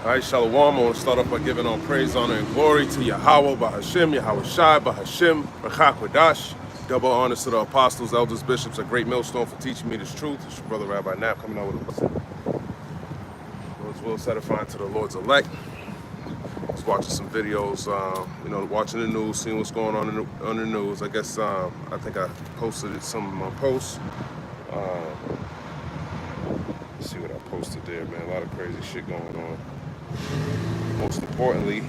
All right, Shalom. I want to start off by giving all praise, honor, and glory to Yahweh, Bahashim, Yahweh Shai, Bahashim, Rachak Wadash. Double honors to the apostles, elders, bishops, a great millstone for teaching me this truth. It's your brother Rabbi Knapp coming out with a blessing. Lord's will satisfying to the Lord's elect. I was watching some videos, watching the news, seeing what's going on in the news. I guess I think I posted some of my posts. Let's see what I posted there, man. A lot of crazy shit going on. Most importantly,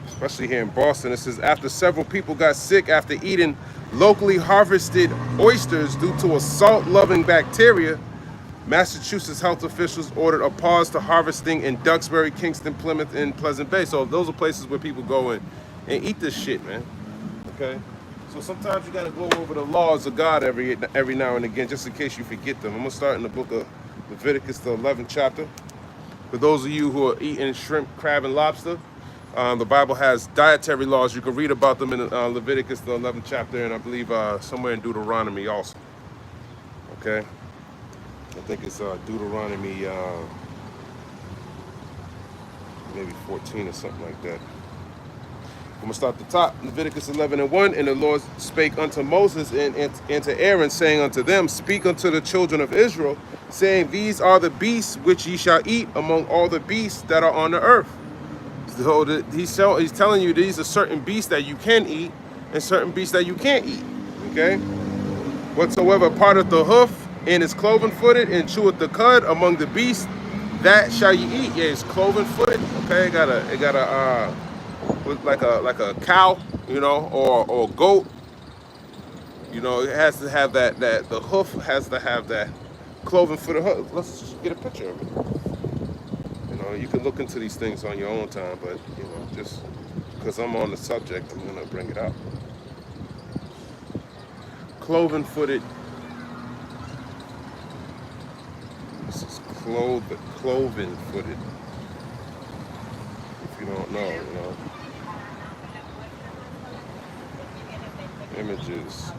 especially here in Boston, it says after several people got sick after eating locally harvested oysters due to a salt-loving bacteria, Massachusetts health officials ordered a pause to harvesting in Duxbury, Kingston, Plymouth, and Pleasant Bay. So those are places where people go and eat this shit, man. Okay? So sometimes you gotta go over the laws of God every now and again, just in case you forget them. I'm gonna start in the book of Leviticus, the 11th chapter. For those of you who are eating shrimp, crab, and lobster, the Bible has dietary laws. You can read about them in Leviticus, the 11th chapter, and I believe somewhere in Deuteronomy also. Okay? I think it's Deuteronomy maybe 14 or something like that. I'm going to start at the top. Leviticus 11:1. And the Lord spake unto Moses and to Aaron, saying unto them, speak unto the children of Israel, saying, these are the beasts which ye shall eat among all the beasts that are on the earth. So he's telling you these are certain beasts that you can eat and certain beasts that you can't eat. Okay? Whatsoever parteth the hoof and is cloven-footed and cheweth the cud among the beasts, that shall ye eat. Yeah, it's cloven-footed. Okay, it got a like a cow, or a goat. It has to have that the hoof has to have that cloven-footed hoof. Let's just get a picture of it. You can look into these things on your own time, but just because I'm on the subject, I'm gonna bring it up. Cloven-footed. This is cloven-footed. If you don't know, Images.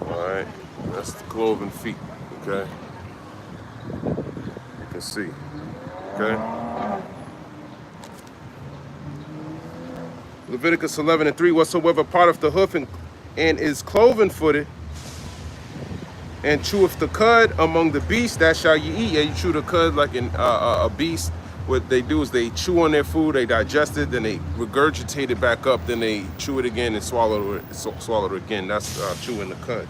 Alright, that's the cloven feet, okay? You can see, okay? Leviticus 11:3, whatsoever part of the hoof and is cloven-footed and cheweth the cud among the beasts, that shall ye eat. Yeah, you chew the cud like in a beast. What they do is they chew on their food, they digest it, then they regurgitate it back up, then they chew it again and swallow it again. That's chewing the cud.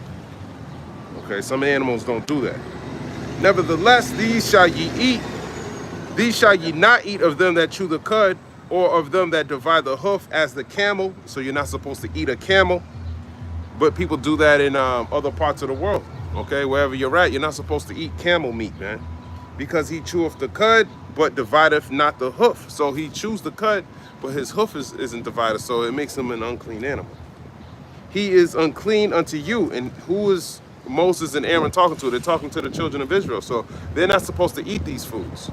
Okay, some animals don't do that. Nevertheless, these shall ye eat. These shall ye not eat of them that chew the cud, or of them that divide the hoof as the camel. So you're not supposed to eat a camel. But people do that in other parts of the world. Okay, wherever you're at, you're not supposed to eat camel meat, man. Because he cheweth the cud, but divideth not the hoof. So he chews the cud, but his hoof isn't divided, so it makes him an unclean animal. He is unclean unto you. And who is Moses and Aaron talking to? They're talking to the children of Israel. So they're not supposed to eat these foods.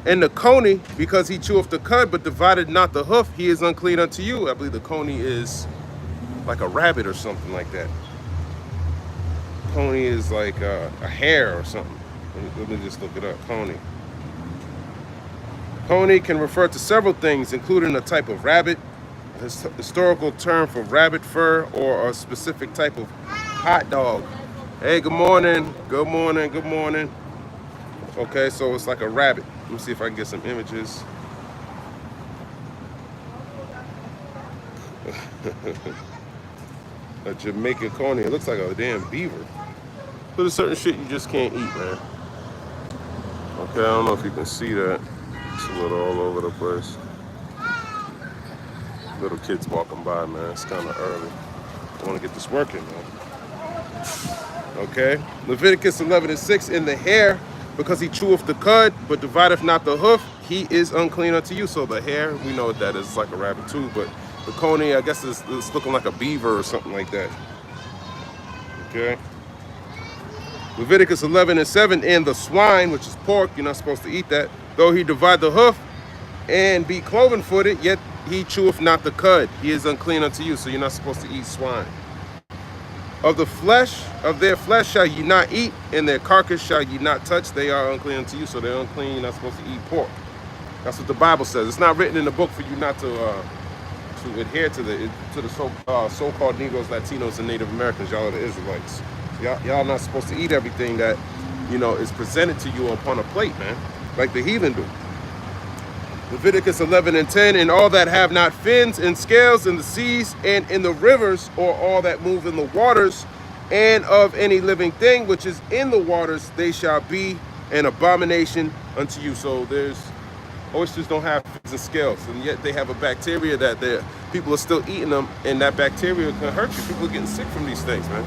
And the coney, because he cheweth the cud, but divided not the hoof, he is unclean unto you. I believe the coney is like a rabbit or something like that. Coney is like a hare or something. Let me just look it up. Coney. Coney can refer to several things, including a type of rabbit, a historical term for rabbit fur, or a specific type of hot dog. Hey, good morning. Good morning. Good morning. Okay, so it's like a rabbit. Let me see if I can get some images. A Jamaican coney. It looks like a damn beaver. So there's certain shit you just can't eat, man. Okay, I don't know if you can see that. It's a little all over the place. Little kids walking by, man. It's kind of early. I want to get this working, man. Okay. Leviticus 11:6. In the hare, because he cheweth the cud, but divideth not the hoof, he is unclean unto you. So the hare, we know what that is. It's like a rabbit too, but the coney, I guess it's looking like a beaver or something like that. Okay. Leviticus 11:7, and the swine, which is pork, you're not supposed to eat that. Though he divide the hoof and be cloven-footed, yet he cheweth not the cud. He is unclean unto you, so you're not supposed to eat swine. Of the flesh, of their flesh shall ye not eat, and their carcass shall ye not touch. They are unclean unto you, so they're unclean. You're not supposed to eat pork. That's what the Bible says. It's not written in the book for you not to adhere to the so-called Negroes, Latinos, and Native Americans. Y'all are the Israelites. Y'all not supposed to eat everything that, you know, is presented to you upon a plate, man, like the heathen do. Leviticus 11:10, and all that have not fins and scales in the seas and in the rivers, or all that move in the waters, and of any living thing which is in the waters, they shall be an abomination unto you. So oysters don't have fins and scales, and yet they have a bacteria that people are still eating them, and that bacteria can hurt you. People are getting sick from these things, man.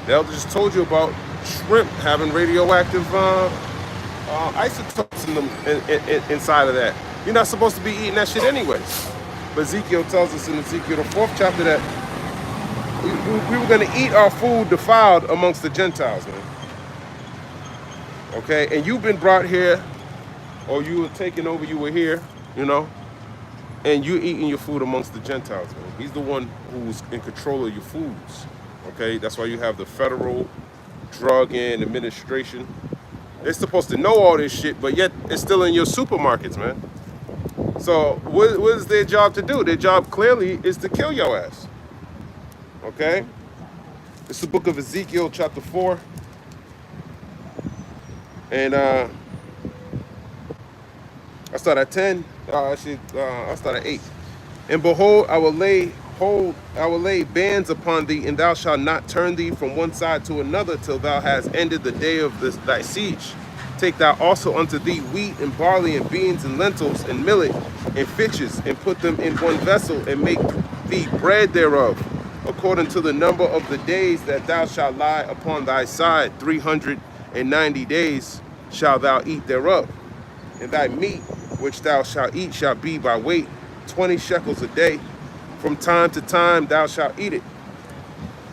The elder just told you about shrimp having radioactive isotopes in them inside of that. You're not supposed to be eating that shit anyways. But Ezekiel tells us in Ezekiel the 4th chapter that we were going to eat our food defiled amongst the Gentiles, man. Okay, and you've been brought here, or you were taken over, you were here, you know, and you're eating your food amongst the Gentiles, man. He's the one who's in control of your foods. Okay, that's why you have the Federal Drug and Administration. They're supposed to know all this shit, but yet it's still in your supermarkets, man. So what is their job to do? Their job clearly is to kill your ass. Okay? It's the book of Ezekiel chapter 4. And I start at 10. I start at 8. And behold, I will lay bands upon thee, and thou shalt not turn thee from one side to another till thou hast ended the day of thy siege. Take thou also unto thee wheat and barley and beans and lentils and millet and fishes, and put them in one vessel, and make thee bread thereof, according to the number of the days that thou shalt lie upon thy side. 390 days shalt thou eat thereof. And thy meat which thou shalt eat shall be by weight, 20 shekels a day. From time to time thou shalt eat it.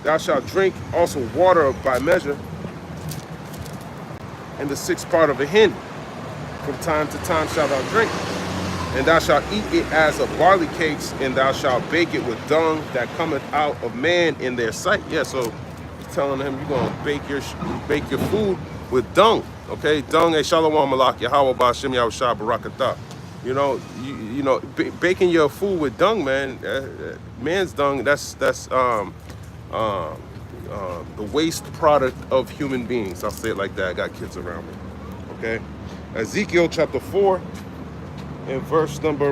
Thou shalt drink also water by measure, and the 6th part of a hin. From time to time shalt thou drink. And thou shalt eat it as of barley cakes, and thou shalt bake it with dung that cometh out of man in their sight. Yeah, so telling him you're gonna bake your food with dung. Okay, dung, shalom malak Yahweh ba'ashem Yahushua barakatah. You know, baking your food with dung, man. Man's dung. That's the waste product of human beings. I'll say it like that. I got kids around me. Okay, Ezekiel chapter 4, and verse number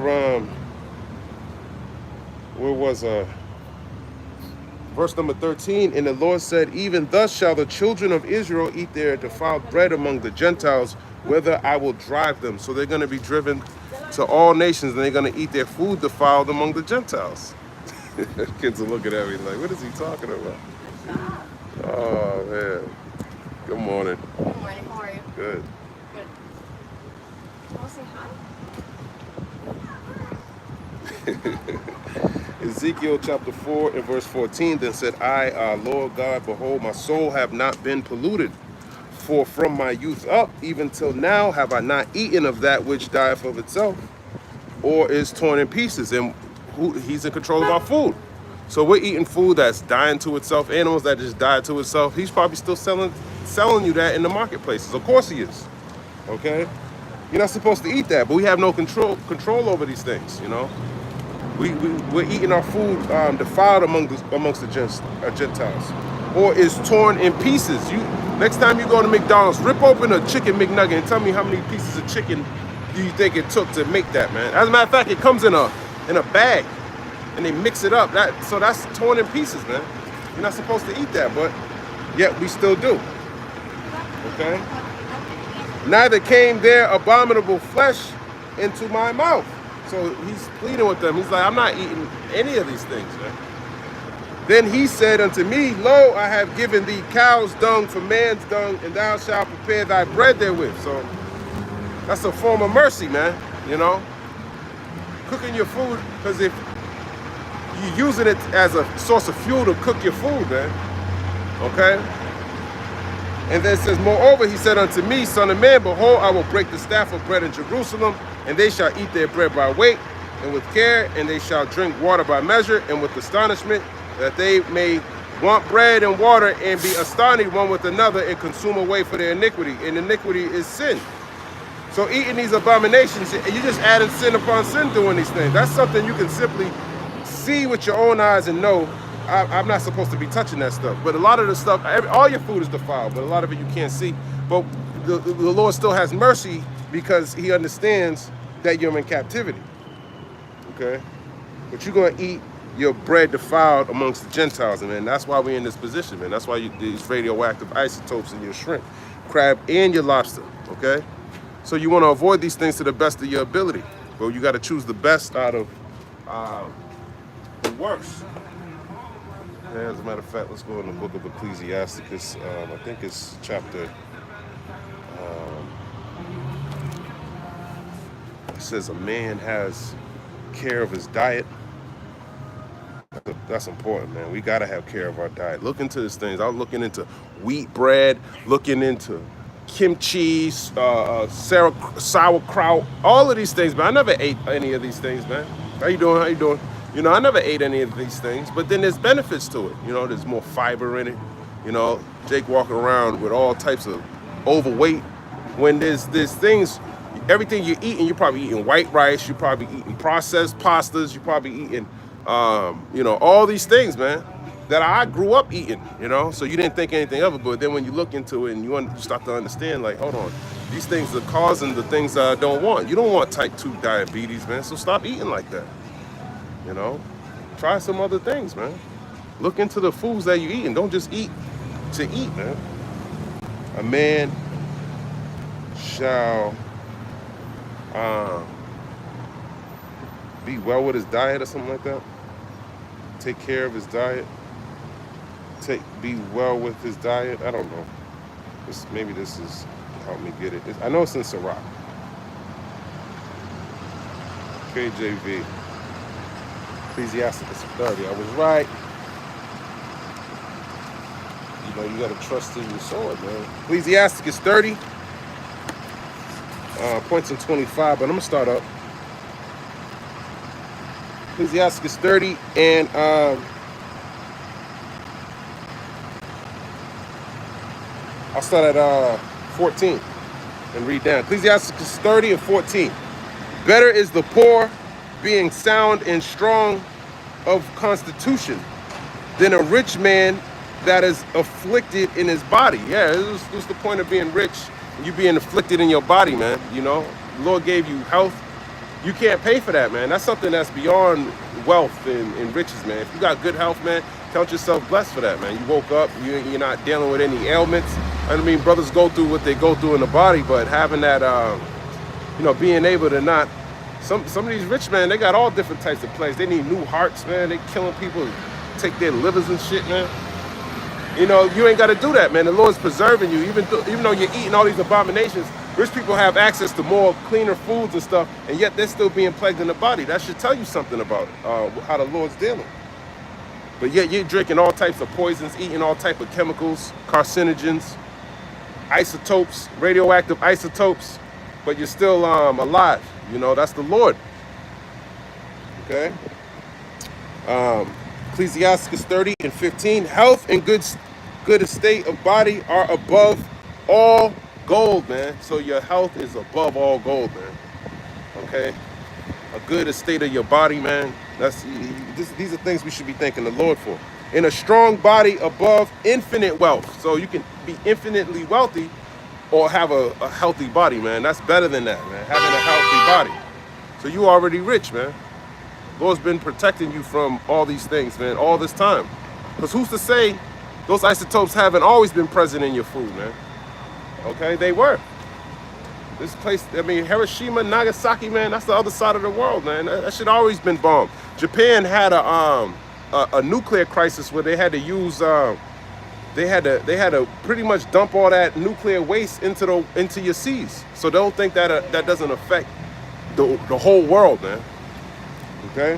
verse number 13. And the Lord said, even thus shall the children of Israel eat their defiled bread among the Gentiles, whither I will drive them. So they're going to be driven to all nations, and they're going to eat their food defiled among the Gentiles. Kids are looking at me like, what is he talking about? Oh, man. Good morning. Good morning. How are you? Good. Good. You want to say hi? Ezekiel chapter 4 and verse 14, then said I, Lord God, behold, my soul have not been polluted. For from my youth up, even till now, have I not eaten of that which dieth of itself, or is torn in pieces. And he's in control of our food. So we're eating food that's dying to itself, animals that just died to itself. He's probably still selling you that in the marketplaces. Of course he is. Okay? You're not supposed to eat that, but we have no control over these things, you know? We're eating our food defiled amongst the Gentiles, or is torn in pieces. Next time you go to McDonald's, rip open a chicken McNugget and tell me how many pieces of chicken do you think it took to make that, man. As a matter of fact, it comes in a bag, and they mix it up. So that's torn in pieces, man. You're not supposed to eat that, but yet we still do. Okay? Neither came there abominable flesh into my mouth. So he's pleading with them. He's like, I'm not eating any of these things, man. Then he said unto me, lo, I have given thee cow's dung for man's dung, and thou shalt prepare thy bread therewith. So that's a form of mercy, man, you know? Cooking your food, because if you're using it as a source of fuel to cook your food, man, okay? And then it says, moreover, he said unto me, son of man, behold, I will break the staff of bread in Jerusalem, and they shall eat their bread by weight and with care, and they shall drink water by measure and with astonishment, that they may want bread and water and be astonished one with another and consume away for their iniquity. And iniquity is sin. So eating these abominations, you just adding sin upon sin doing these things. That's something you can simply see with your own eyes and know, I'm not supposed to be touching that stuff. But a lot of the stuff, all your food is defiled, but a lot of it you can't see. But the Lord still has mercy because he understands that you're in captivity. Okay? But you're going to eat your bread defiled amongst the Gentiles, and man, that's why we're in this position, man. That's why these radioactive isotopes in your shrimp, crab, and your lobster, okay? So you want to avoid these things to the best of your ability, but you got to choose the best out of the worst. And as a matter of fact, let's go in the book of Ecclesiasticus. I think it's chapter. It says a man has care of his diet. That's important, man. We got to have care of our diet. Look into these things. I was looking into wheat bread, looking into kimchi, sauerkraut, all of these things, man. I never ate any of these things, man. How you doing? How you doing? You know, I never ate any of these things, but then there's benefits to it. You know, there's more fiber in it. You know, Jake walking around with all types of overweight. When there's things, everything you're eating, you're probably eating white rice, you're probably eating processed pastas, you're probably eating you know, all these things, man, that I grew up eating, you know, so you didn't think anything of it, but then when you look into it and you start to understand, like, hold on, these things are causing the things I don't want. You don't want type 2 diabetes, man, so stop eating like that, you know, try some other things, man. Look into the foods that you eat and don't just eat to eat, man. A man shall be well with his diet or something like that. Take care of his diet. Be well with his diet. I don't know. Maybe this is help me get it. I know it's in Sirach. KJV. Ecclesiasticus 30. I was right. You know, you got to trust in your sword, man. Ecclesiasticus 30. Points in 25, but I'm going to start up. Ecclesiasticus 30 and I'll start at 14 and read down. Ecclesiasticus 30 and 14. Better is the poor being sound and strong of constitution than a rich man that is afflicted in his body. Yeah, this was the point of being rich. You being afflicted in your body, man. You know, the Lord gave you health. You can't pay for that, man. That's something that's beyond wealth and riches, man. If you got good health, man, count yourself blessed for that, man. You woke up, you're not dealing with any ailments. I mean, brothers go through what they go through in the body, but having that, you know, being able to not, some of these rich men, they got all different types of plagues. They need new hearts, man. They killing people, take their livers and shit, man. You know, you ain't got to do that, man. The Lord's preserving you. Even though you're eating all these abominations, rich people have access to more cleaner foods and stuff, and yet they're still being plagued in the body. That should tell you something about how the Lord's dealing. But yet you're drinking all types of poisons, eating all types of chemicals, carcinogens, isotopes, radioactive isotopes, but you're still alive. You know, that's the Lord. Okay? Ecclesiasticus 30 and 15. Health and good estate of body are above all gold, man. So your health is above all gold, man. Okay? A good estate of your body, man. These are things we should be thanking the Lord for. In a strong body above infinite wealth. So you can be infinitely wealthy or have a healthy body, man. That's better than that, man. Having a healthy body. So you already rich, man. Lord's been protecting you from all these things, man, all this time. Because who's to say those isotopes haven't always been present in your food, man? Okay, they were. This place, I mean, Hiroshima, Nagasaki, man, that's the other side of the world, man. That shit always been bombed. Japan had a nuclear crisis where they had to use, they had to pretty much dump all that nuclear waste into your seas. So don't think that that doesn't affect the whole world, man. Okay?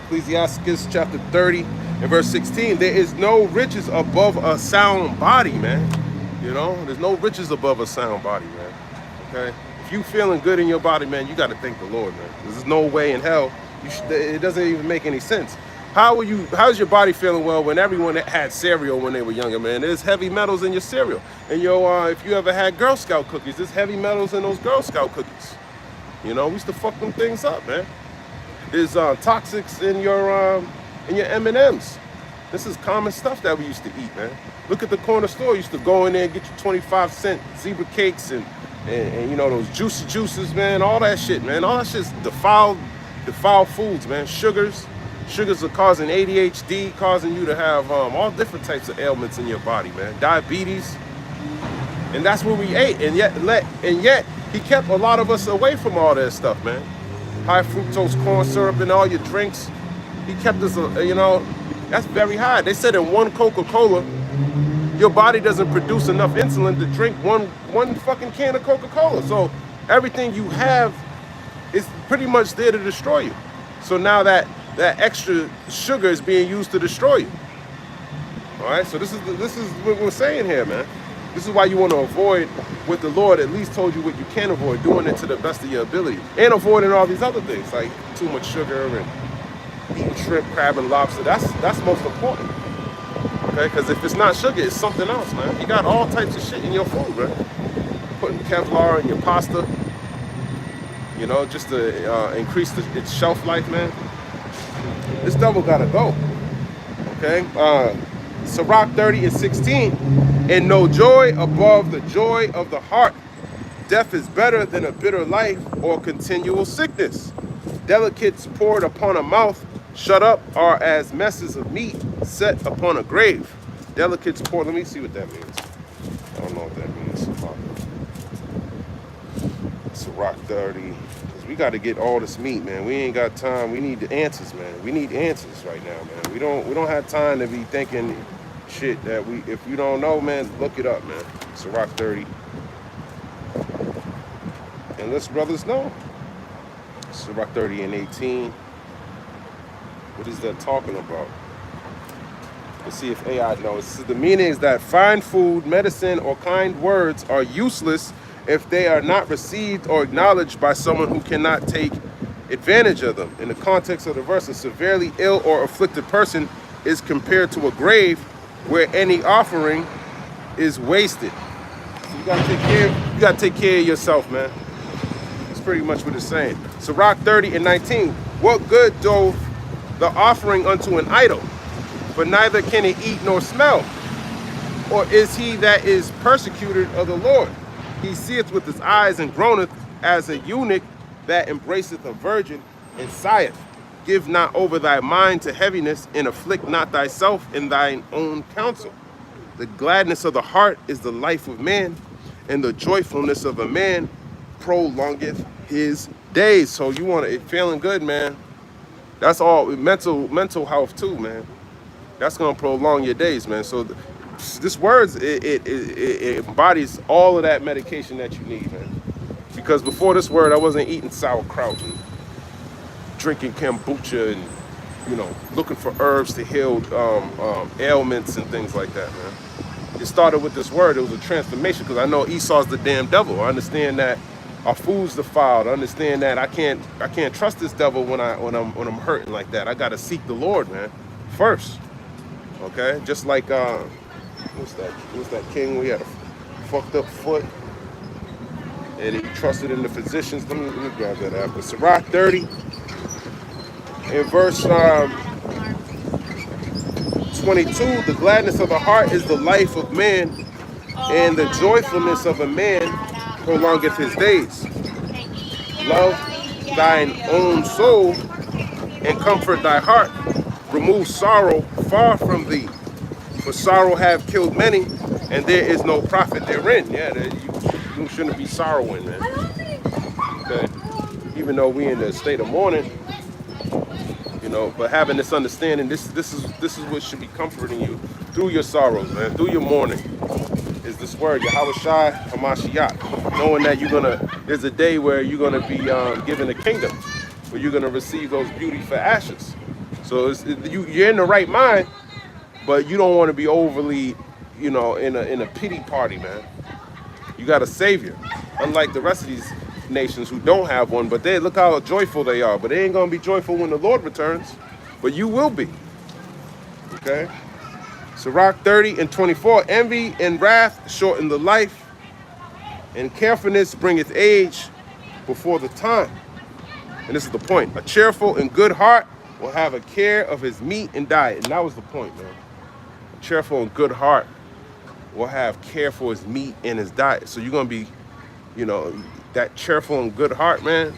Ecclesiasticus chapter 30 and verse 16. There is no riches above a sound body, man. You know, there's no riches above a sound body, man. Okay? If you feeling good in your body, man, you got to thank the Lord, man. There's no way in hell. It doesn't even make any sense. How's your body feeling well when everyone had cereal when they were younger, man? There's heavy metals in your cereal. And if you ever had Girl Scout cookies, there's heavy metals in those Girl Scout cookies. You know, we used to fuck them things up, man. There's toxics in your M&Ms. This is common stuff that we used to eat, man. Look at the corner store. You used to go in there and get your 25-cent zebra cakes and you know, those juicy juices, man. All that shit, man. All that shit's defiled foods, man. Sugars are causing ADHD, causing you to have all different types of ailments in your body, man. Diabetes, and that's what we ate. And yet he kept a lot of us away from all that stuff, man. High fructose corn syrup in all your drinks. He kept us, you know, that's very high. They said in one Coca-Cola, your body doesn't produce enough insulin to drink one fucking can of Coca-Cola. So everything you have is pretty much there to destroy you. So now that extra sugar is being used to destroy you. All right, so this is what we're saying here, man. This is why you want to avoid what the Lord at least told you what you can avoid, doing it to the best of your ability, and avoiding all these other things like too much sugar and eating shrimp, crab, and lobster. That's most important. Okay, because if it's not sugar, it's something else, man. You got all types of shit in your food, man. Putting Kevlar in your pasta, you know, just to increase its shelf life, man. This devil gotta go. Okay, Sirach 30:16, and no joy above the joy of the heart. Death is better than a bitter life or continual sickness. Delicates poured upon a mouth shut up are as messes of meat set upon a grave. Delicates poured, let me see what that means. I don't know what that means. Sirach 30. We got to get all this meat, man. We ain't got time. We need the answers, man. We need answers right now, man. We don't have time to be thinking shit that if you don't know, man, look it up, man. Sirach 30. And let's brothers know. Sirach 30 and 18. What is that talking about? Let's see if AI knows. The meaning is that fine food, medicine, or kind words are useless if they are not received or acknowledged by someone who cannot take advantage of them. In the context of the verse, a severely ill or afflicted person is compared to a grave where any offering is wasted. So you gotta take care of yourself, man. That's pretty much what it's saying. Sirach 30 and 19. What good doth the offering unto an idol? For neither can it eat nor smell. Or is he that is persecuted of the Lord? He seeth with his eyes and groaneth as a eunuch that embraceth a virgin and sigheth. Give not over thy mind to heaviness, and afflict not thyself in thine own counsel. The gladness of the heart is the life of man, and the joyfulness of a man prolongeth his days. So you want it feeling good, man. That's all mental health too, man. That's gonna prolong your days, man. So this words it embodies all of that medication that you need, man. Because before this word, I wasn't eating sauerkraut and drinking kombucha and, you know, looking for herbs to heal ailments and things like that, man. It started with this word. It was a transformation because I know Esau's the damn devil. I understand that our food's defiled. I understand that I can't trust this devil when I'm hurting like that. I gotta seek the Lord, man, first. Okay, just like what's that king? We had a fucked up foot, and he trusted in the physicians. Let me grab that after. Sirach 30, in verse 22. The gladness of the heart is the life of man, and the joyfulness of a man prolongeth his days. Love thine own soul and comfort thy heart. Remove sorrow far from thee, for sorrow have killed many, and there is no profit therein. Yeah, you shouldn't be sorrowing, man. Okay, even though we in the state of mourning, you know, but having this understanding, this is what should be comforting you through your sorrows, man, through your mourning. Is this word, Yahweh Shai Hamashiach, knowing that there's a day where you're gonna be given a kingdom, where you're gonna receive those beauty for ashes. So you're in the right mind, but you don't want to be overly, you know, in a pity party, man. You got a savior, unlike the rest of these nations who don't have one. But look how joyful they are. But they ain't gonna be joyful when the Lord returns. but you will be. Okay? Sirach 30 and 24. Envy and wrath shorten the life, and carefulness bringeth age before the time. And this is the point. A cheerful and good heart will have a care of his meat and diet. And that was the point, man. A cheerful and good heart will have care for his meat and his diet. So you're going to be, you know, that cheerful and good heart, man.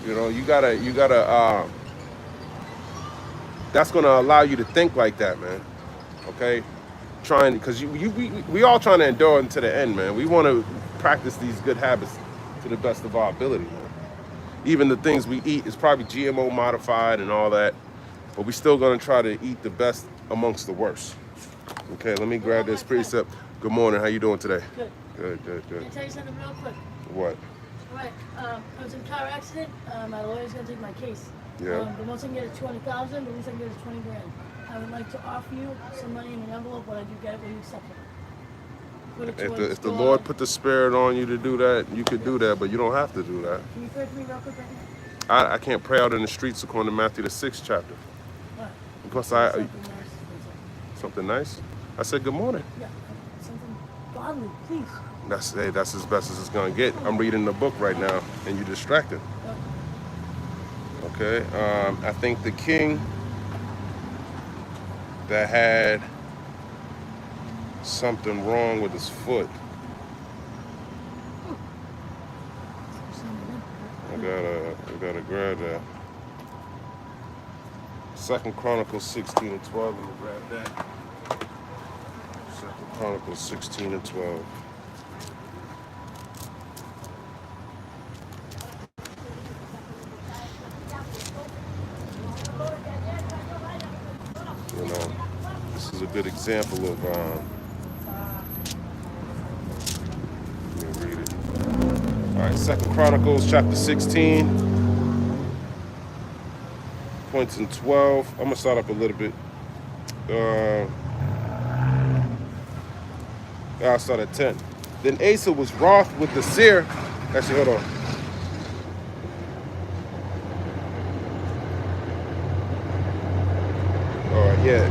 You know, you gotta, that's going to allow you to think like that, man. Okay? Trying, because we all trying to endure until the end, man. We want to practice these good habits to the best of our ability, man. Even the things we eat is probably GMO modified and all that, but we still gonna try to eat the best amongst the worst. Okay, let me grab this precept. Good morning, how you doing today? Good. Good. Can I tell you something real quick? What? Right. I was in a car accident. My lawyer's gonna take my case. Yeah. The most I can get is $20,000. The least I can get is 20 grand. I would like to offer you some money in an envelope. When I do get it, will you accept it? If the Lord put the spirit on you to do that, you could do that, but you don't have to do that. Can you pray for me real quick right now? I can't pray out in the streets according to Matthew the 6th chapter. What? Plus something nice. I said good morning. Yeah. Something godly, please. That's as best as it's gonna get. I'm reading the book right now, and you're distracted. Okay. I think the king that had something wrong with his foot. I gotta grab that. 2 Chronicles 16 and 12. Let me grab that. 2 Chronicles 16 and 12. You know, this is a good example of let me read it. All right, 2 Chronicles chapter 16, points in 12. I'm gonna start up a little bit. I'll start at 10. Then Asa was wroth with the seer. Actually, hold on. All right, yeah.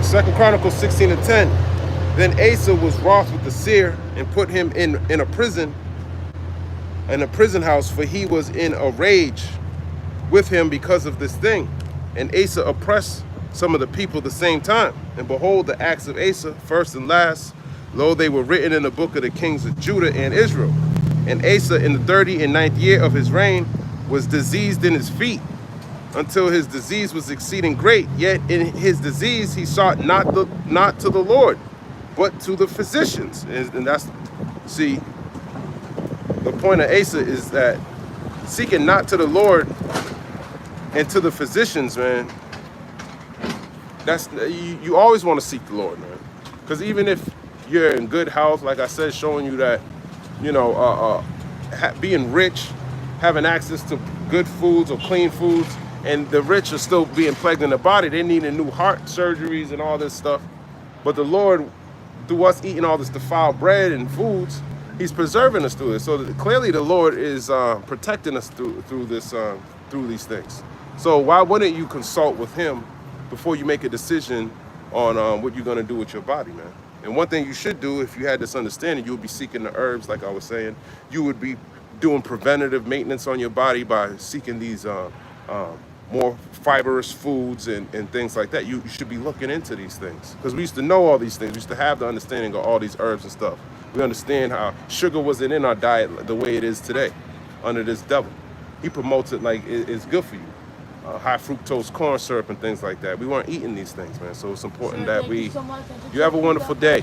2 Chronicles 16 and 10. Then Asa was wroth with the seer and put him in a prison house, for he was in a rage with him because of this thing. And Asa oppressed some of the people at the same time. And behold, the acts of Asa, first and last, lo, they were written in the book of the kings of Judah and Israel. And Asa, in the 39th year of his reign, was diseased in his feet, until his disease was exceeding great. Yet in his disease he sought not to the Lord, but to the physicians. And that's, see, the point of Asa is that seeking not to the Lord and to the physicians, man, that's, you always want to seek the Lord, man. Because even if you're in good health, like I said, showing you that, you know, being rich, having access to good foods or clean foods, and the rich are still being plagued in the body. They need new heart surgeries and all this stuff. But the Lord, through us eating all this defiled bread and foods, he's preserving us through it. So clearly the Lord is protecting us through these things. So why wouldn't you consult with him before you make a decision on what you're going to do with your body, man? And one thing you should do, if you had this understanding, you would be seeking the herbs, like I was saying. You would be doing preventative maintenance on your body by seeking these more fibrous foods and things like that. You should be looking into these things, because we used to know all these things. We used to have the understanding of all these herbs and stuff. We understand how sugar wasn't in our diet the way it is today under this devil. He promotes it like it's good for you. High fructose corn syrup and things like that. We weren't eating these things, man. So it's important that you have a wonderful day.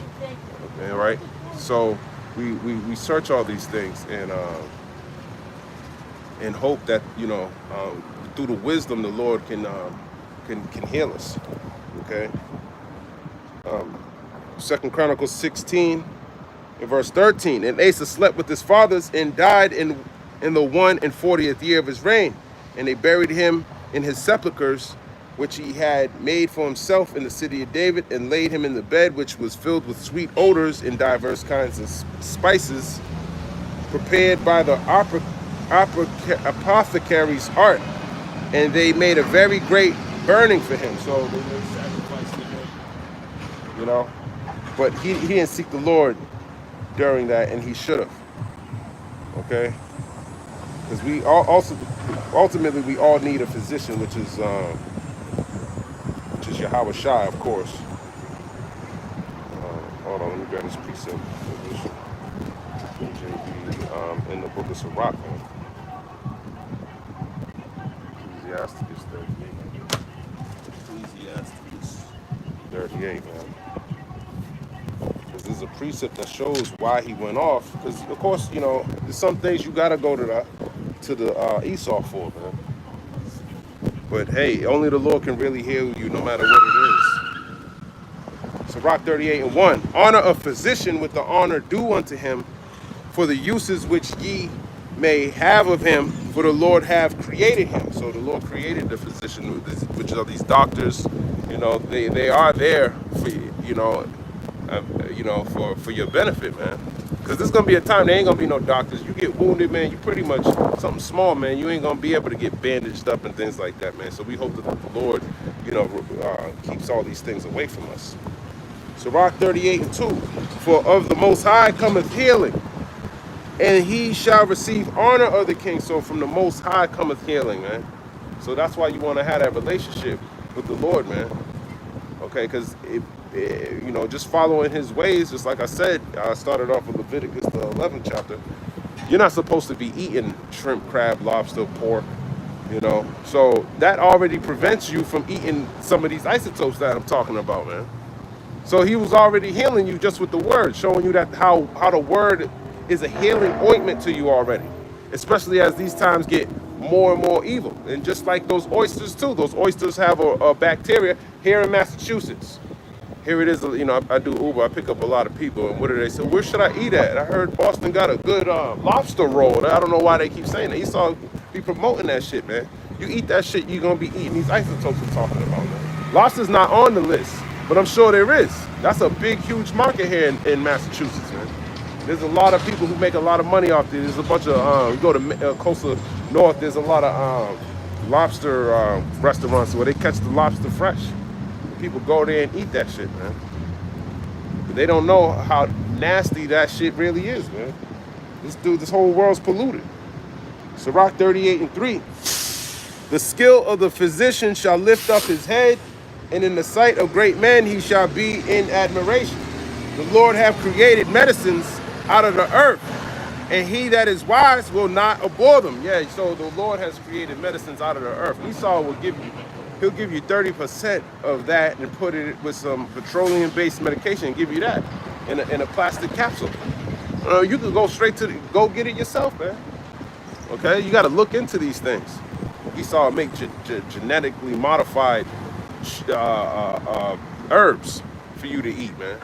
Okay, right? So we search all these things and hope that, you know, through the wisdom, the Lord can heal us. Okay. 2 Chronicles 16 and verse 13. And Asa slept with his fathers and died in the 41st year of his reign. And they buried him in his sepulchres, which he had made for himself in the city of David, and laid him in the bed, which was filled with sweet odors and diverse kinds of spices, prepared by the apothecary's art. And they made a very great burning for him. So they made sacrifice to him, you know. But he didn't seek the Lord during that, and he should have. Okay, because we all also ultimately we all need a physician, which is Yahweh Shai, of course. Hold on, let me grab this precept. JB, in the book of Sirach, man. Ecclesiastes 38. Ecclesiastes 38, man. Because there's a precept that shows why he went off. Because of course, you know, there's some things you gotta go to the Esau for, man. But hey, only the Lord can really heal you, no matter what it is. Sirach 38:1. Honor a physician with the honor due unto him, for the uses which ye may have of him, for the Lord have created him. So the Lord created the physician, which are these doctors. You know, they are there for for your benefit, man. Because there's gonna be a time there ain't gonna be no doctors. You get wounded, man. You pretty much something small, man. You ain't gonna be able to get bandaged up and things like that, man. So we hope that the Lord, keeps all these things away from us. Sirach 38:2. For of the Most High cometh healing, and he shall receive honor of the king. So from the Most High cometh healing, man. So that's why you want to have that relationship with the Lord, man. Okay, because just following his ways, just like I said, I started off with Leviticus, the 11th chapter. You're not supposed to be eating shrimp, crab, lobster, pork, So that already prevents you from eating some of these isotopes that I'm talking about, man. So he was already healing you just with the word, showing you that how the word is a healing ointment to you already, especially as these times get more and more evil. And just like those oysters too, those oysters have a bacteria here in Massachusetts. Here it is, I do Uber, I pick up a lot of people, and what do they say? Where should I eat at? I heard Boston got a good lobster roll. I don't know why they keep saying that. Esau be promoting that shit, man. You eat that shit, you're gonna be eating these isotopes we're talking about, man. Lobster's not on the list, but I'm sure there is. That's a big, huge market here in Massachusetts, man. There's a lot of people who make a lot of money off there. There's a bunch of, you go to coastal north, there's a lot of lobster restaurants where they catch the lobster fresh. People go there and eat that shit, man. But they don't know how nasty that shit really is, man. This whole world's polluted. Sirach 38:3. The skill of the physician shall lift up his head, and in the sight of great men he shall be in admiration. The Lord hath created medicines out of the earth, and he that is wise will not abhor them. Yeah, so the Lord has created medicines out of the earth. Esau will he'll give you 30% of that and put it with some petroleum-based medication and give you that in a plastic capsule. You can go straight go get it yourself, man. Okay, you got to look into these things. Esau make genetically modified herbs for you to eat, man.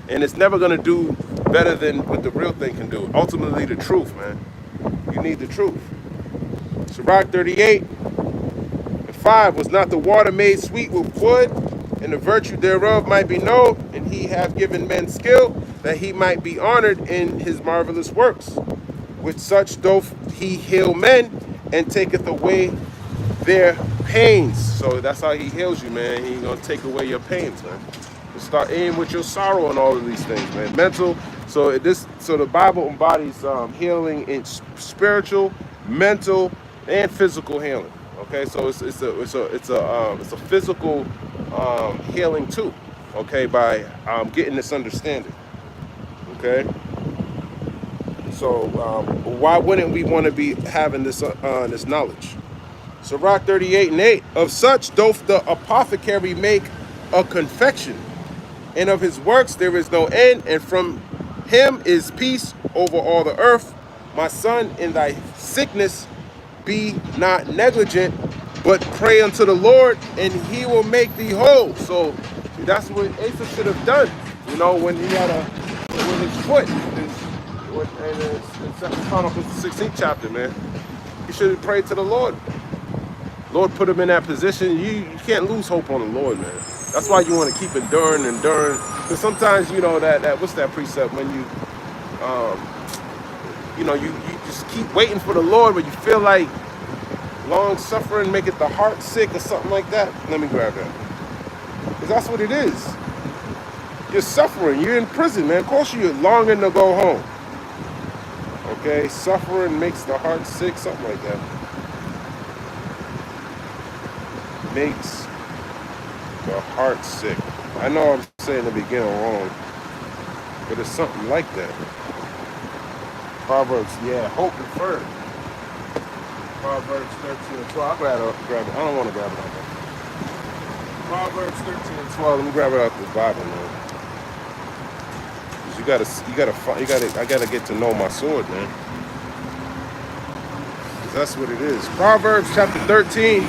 And it's never gonna do better than what the real thing can do. Ultimately, the truth, man. You need the truth. Sirach 38:5. Was not the water made sweet with wood, and the virtue thereof might be known, and he hath given men skill, that he might be honored in his marvelous works. With such doth he heal men, and taketh away their pains. So that's how he heals you, man. He's gonna take away your pains, man. Start aiming with your sorrow and all of these things, man. Mental. So the Bible embodies healing in spiritual, mental, and physical healing. Okay, so it's a physical healing too. Okay, by getting this understanding. Okay. So why wouldn't we want to be having this knowledge? Sirach 38:8. Of such doth the apothecary make a confection, and of his works there is no end, and from him is peace over all the earth. My son, in thy sickness be not negligent, but pray unto the Lord, and he will make thee whole. So that's what Asa should have done, when he had with his foot. In 2 Chronicles, the 16th chapter, man. He should have prayed to the Lord. Lord put him in that position. You can't lose hope on the Lord, man. That's why you want to keep enduring. Because sometimes, that what's that precept when you just keep waiting for the Lord, but you feel like Long suffering maketh the heart sick or something like that. Let me grab that. Because that's what it is. You're suffering. You're in prison, man. Of course you're longing to go home. Okay? Suffering makes the heart sick, something like that. Makes the heart sick. I know I'm saying the beginning wrong, but it's something like that. Proverbs, yeah, hope deferred. Proverbs 13 and 12. I'll grab it. I don't want to grab it out there. Proverbs 13 and 12. Let me grab it out the Bible, man. I gotta get to know my sword, man. 'Cause that's what it is. Proverbs chapter 13.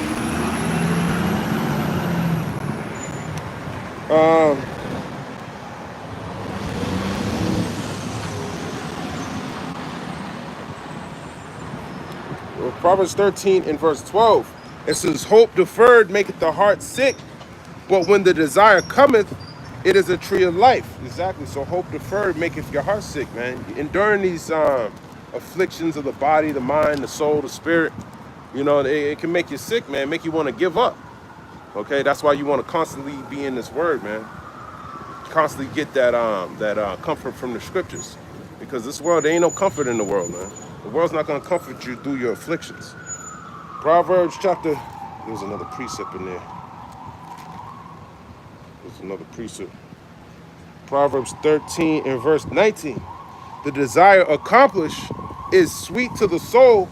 Proverbs 13 and verse 12. It says, hope deferred maketh the heart sick, but when the desire cometh, it is a tree of life. Exactly. So hope deferred maketh your heart sick, man. Enduring these afflictions of the body, the mind, the soul, the spirit, you know, it can make you sick, man. Make you want to give up. Okay, that's why you want to constantly be in this word, man. Constantly get that comfort from the scriptures, because this world, there ain't no comfort in the world, man. The world's not going to comfort you through your afflictions. Proverbs chapter, there's another precept in there. There's another precept. Proverbs 13 and verse 19. The desire accomplished is sweet to the soul,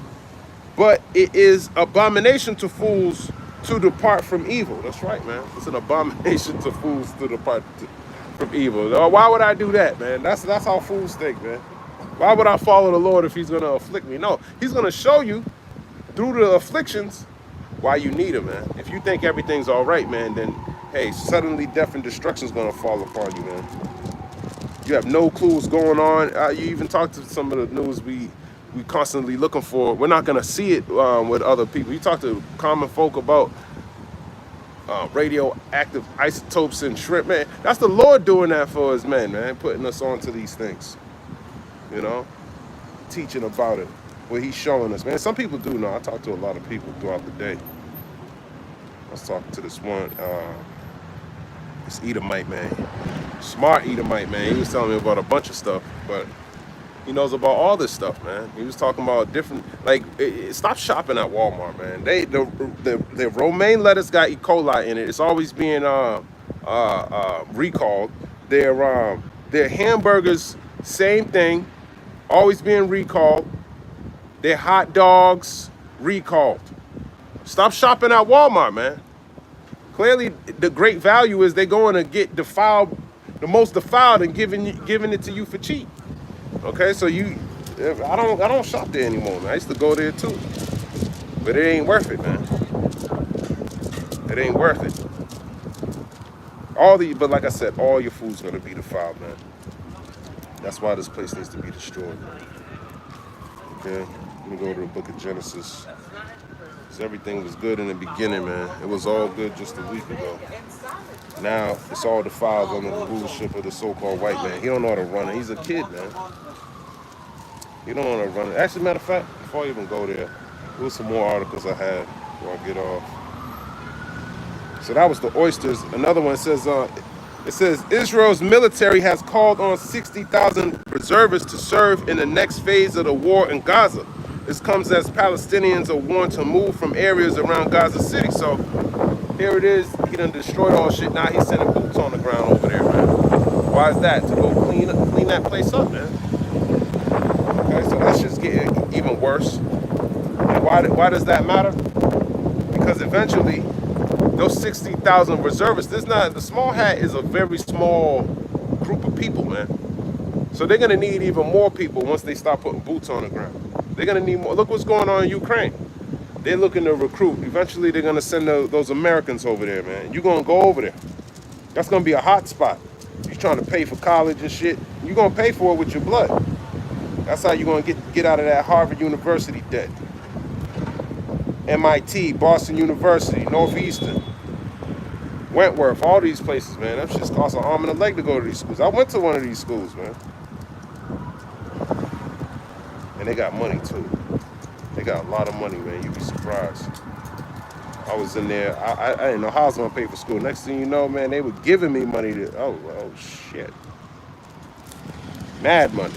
but it is abomination to fools to depart from evil. That's right, man. It's an abomination to fools to depart from evil. Why would I do that, man? That's how fools think, man. Why would I follow the Lord if he's going to afflict me? No, he's going to show you through the afflictions why you need him, man. If you think everything's all right, man, then, hey, suddenly death and destruction is going to fall upon you, man. You have no clue what's going on. You even talk to some of the news we constantly looking for. We're not going to see it with other people. You talk to common folk about radioactive isotopes and shrimp, man. That's the Lord doing that for us men, man, putting us onto these things. You know, teaching about it, what he's showing us, man. Some people do know. I talk to a lot of people throughout the day. I was talking to this one, this Edomite, man. Smart Edomite, man. He was telling me about a bunch of stuff, but he knows about all this stuff, man. He was talking about different, like, stop shopping at Walmart, man. The romaine lettuce got E. coli in it. It's always being recalled. Their hamburgers, same thing. Always being recalled. Their hot dogs, recalled. Stop shopping at Walmart, man. Clearly, the great value is they're going to get defiled, the most defiled, and giving it to you for cheap. Okay, so I don't shop there anymore, man. I used to go there too, but it ain't worth it, man. It ain't worth it. But like I said, all your food's gonna be defiled, man. That's why this place needs to be destroyed, man. Okay, let me go to the book of Genesis. Because everything was good in the beginning, man. It was all good just a week ago. Now it's all defiled under the rulership of the so-called white man. He don't know how to run it. He's a kid, man. He don't know how to run it. Actually, matter of fact, before I even go there was some more articles I had before I get off. So that was the oysters. Another one says, it says Israel's military has called on 60,000 reservists to serve in the next phase of the war in Gaza. This comes as Palestinians are warned to move from areas around Gaza City. So here it is. He done destroyed all shit. Now he's sending boots on the ground over there, man. Why is that? To go clean that place up, man. Okay, so that shit's getting even worse. And why does that matter? Because eventually, those 60,000 reservists, the small hat is a very small group of people, man. So they're gonna need even more people once they start putting boots on the ground. They're gonna need more. Look what's going on in Ukraine. They're looking to recruit. Eventually, they're gonna send those Americans over there, man. You're gonna go over there. That's gonna be a hot spot. You're trying to pay for college and shit. You're gonna pay for it with your blood. That's how you're gonna get out of that Harvard University debt. MIT, Boston University, Northeastern, Wentworth, all these places, man. That just costs an arm and a leg to go to these schools. I went to one of these schools, man. And they got money too. They got a lot of money, man. You'd be surprised. I was in there. I didn't know how I was gonna pay for school. Next thing you know, man, they were giving me money to. Oh shit. Mad money.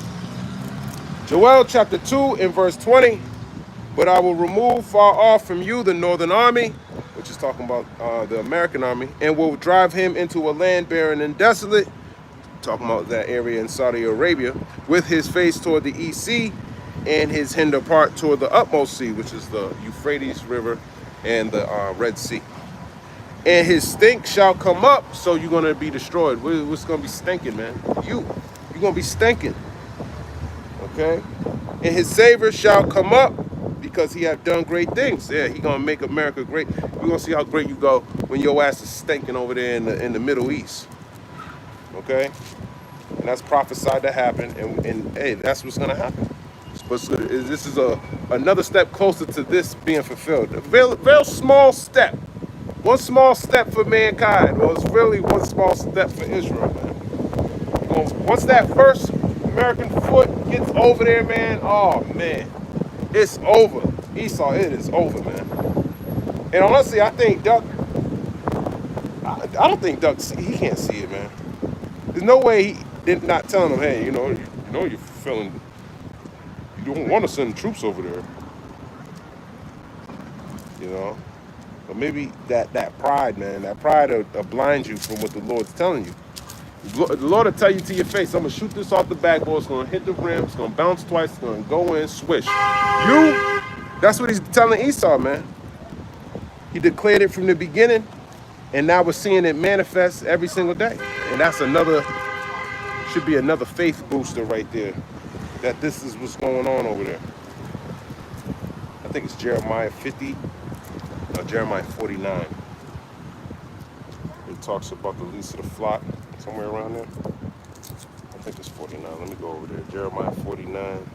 Joel chapter 2 and verse 20. But I will remove far off from you the northern army, which is talking about the American army, and will drive him into a land barren and desolate, talking about that area in Saudi Arabia, with his face toward the east sea, and his hinder part toward the utmost sea, which is the Euphrates River and the Red Sea. And his stink shall come up, so you're going to be destroyed. What's going to be stinking, man? You're going to be stinking. Okay? And his savor shall come up, because he have done great things. Yeah, he going to make America great. We're going to see how great you go when your ass is stinking over there in the Middle East. Okay? And that's prophesied to happen, and hey, that's what's going to happen. But this is another step closer to this being fulfilled. A very small step. One small step for mankind. Well, it's really one small step for Israel, man. Once that first American foot gets over there, man, oh, man, it's over. Esau, it is over, man. And honestly, I think Duck, I don't think Duck, he can't see it, man. There's no way he did not telling him, hey, you know you're feeling, you don't want to send troops over there. You know? But maybe that pride, man, that pride will blind you from what the Lord's telling you. The Lord will tell you to your face, I'm going to shoot this off the backboard, it's going to hit the rim, it's going to bounce twice, it's going to go in, swish. That's what he's telling Esau, man. He declared it from the beginning, and now we're seeing it manifest every single day. And that's should be another faith booster right there, that this is what's going on over there. I think it's Jeremiah 50, or Jeremiah 49. It talks about the least of the flock, somewhere around there. I think it's 49. Let me go over there. Jeremiah 49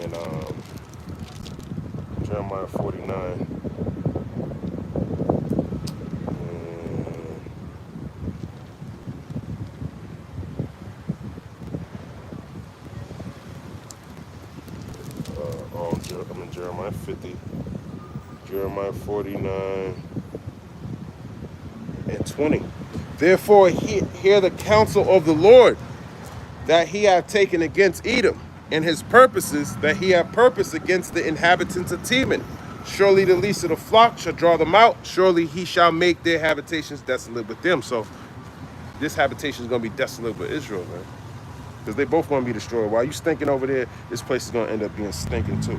and Jeremiah 49. I'm in Jeremiah 50, Jeremiah 49 and 20. Therefore, hear the counsel of the Lord that he hath taken against Edom, and his purposes that he hath purposed against the inhabitants of Teman. Surely the least of the flock shall draw them out. Surely he shall make their habitations desolate with them. So this habitation is going to be desolate with Israel, man. Because they both going to be destroyed. While you stinking over there, this place is going to end up being stinking too.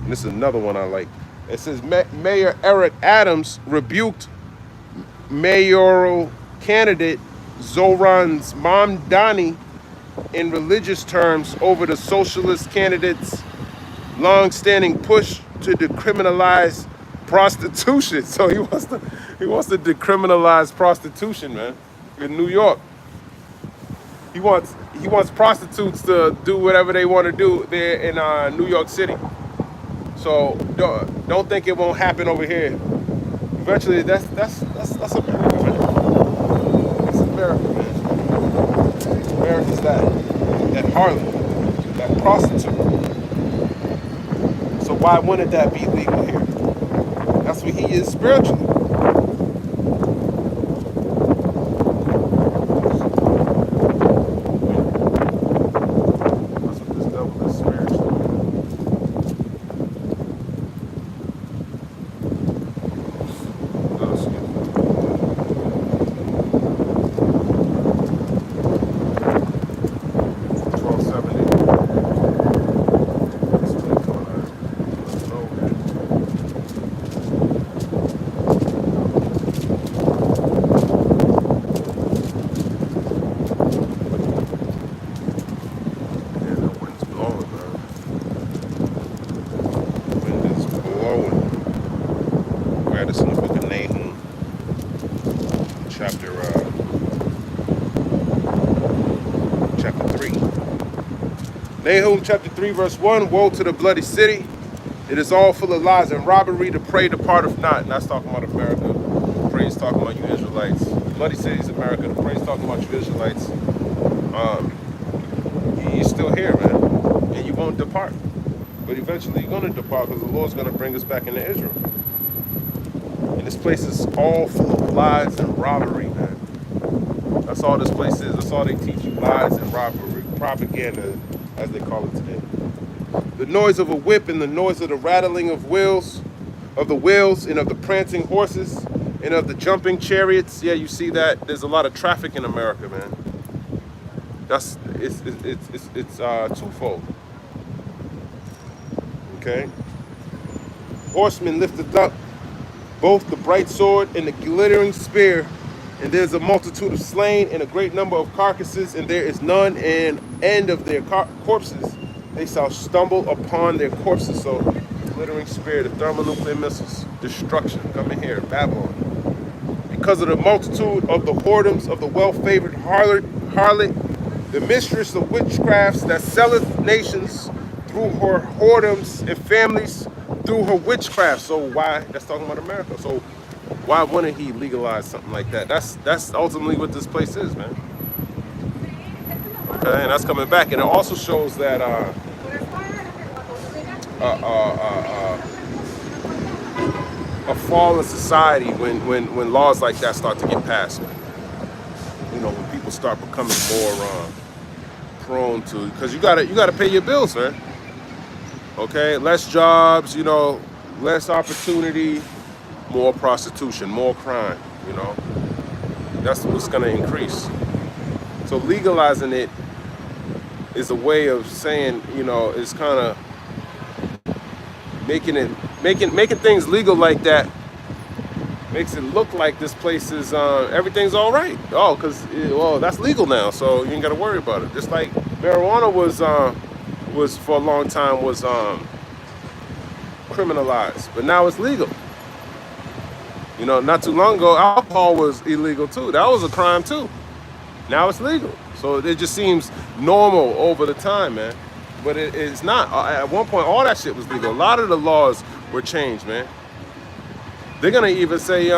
And this is another one I like. It says, Mayor Eric Adams rebuked mayoral candidate Zoran's Mamdani in religious terms over the socialist candidate's long-standing push to decriminalize prostitution. So he wants to decriminalize prostitution, man, in New York. He wants prostitutes to do whatever they want to do there in New York City. So don't think it won't happen over here. Eventually, that's America, man. It's America, man. America's that harlot, that prostitute. So why wouldn't that be legal here? That's what he is spiritually. That's what this devil is spiritually. Nahum chapter 3 verse 1, woe to the bloody city. It is all full of lies and robbery. The prey departeth not. And that's talking about America. The prey is talking about you Israelites. The bloody city is America. The prey is talking about you Israelites. You're still here, man. And you won't depart. But eventually you're going to depart because the Lord's going to bring us back into Israel. And this place is all full of lies and robbery, man. That's all this place is. That's all they teach you, lies and robbery, propaganda, as they call it today. The noise of a whip and the noise of the rattling of wheels, and of the prancing horses, and of the jumping chariots. Yeah, you see that. There's a lot of traffic in America, man. It's twofold. Okay. Horsemen lifted up both the bright sword and the glittering spear, and there's a multitude of slain and a great number of carcasses, and there is none an end of their corpses. They shall stumble upon their corpses. So, glittering spear, the thermonuclear missiles, destruction coming here, Babylon. Because of the multitude of the whoredoms of the well-favored harlot, the mistress of witchcrafts that selleth nations through her whoredoms and families through her witchcraft. So why? That's talking about America. So why wouldn't he legalize something like that? That's ultimately what this place is, man. Okay, and that's coming back, and it also shows that a fall in society when laws like that start to get passed. You know, when people start becoming more prone to, because you gotta pay your bills, man. Okay, less jobs, you know, less opportunity, more prostitution, more crime. You know, that's what's gonna increase. So legalizing it is a way of saying, you know, it's kind of making things legal like that makes it look like this place is everything's all right. Oh, because well, that's legal now, so you ain't got to worry about it. Just like marijuana was for a long time was criminalized, but now it's legal. You know, not too long ago, alcohol was illegal too. That was a crime too. Now it's legal, so it just seems normal over the time, man. But it's not. At one point, all that shit was legal. A lot of the laws were changed, man. They're gonna even say